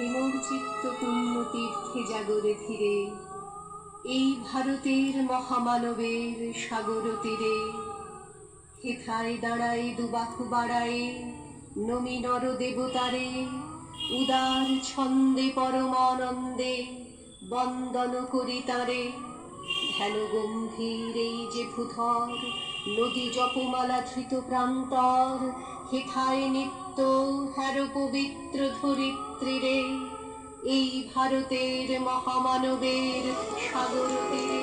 হেমর চিত্ত পুণ্য তীর্থে জাগরে ধীরে, এই ভারতের মহামানবের সাগর তীরে। হেথায় দাঁড়ায় দুবাহু বাড়ায়ে, নমি নর দেবতারে, উদার ছন্দে পরমানন্দে বন্দন করি তারে। ধ্যান গম্ভীর এই যে ভূধর, নদী জপমালা ধৃত প্রান্তর, হেথায় নিত্য হ্যার পবিত্র ধরিত্রীরে, এই ভারতের মহামানবের সাগর তীরে।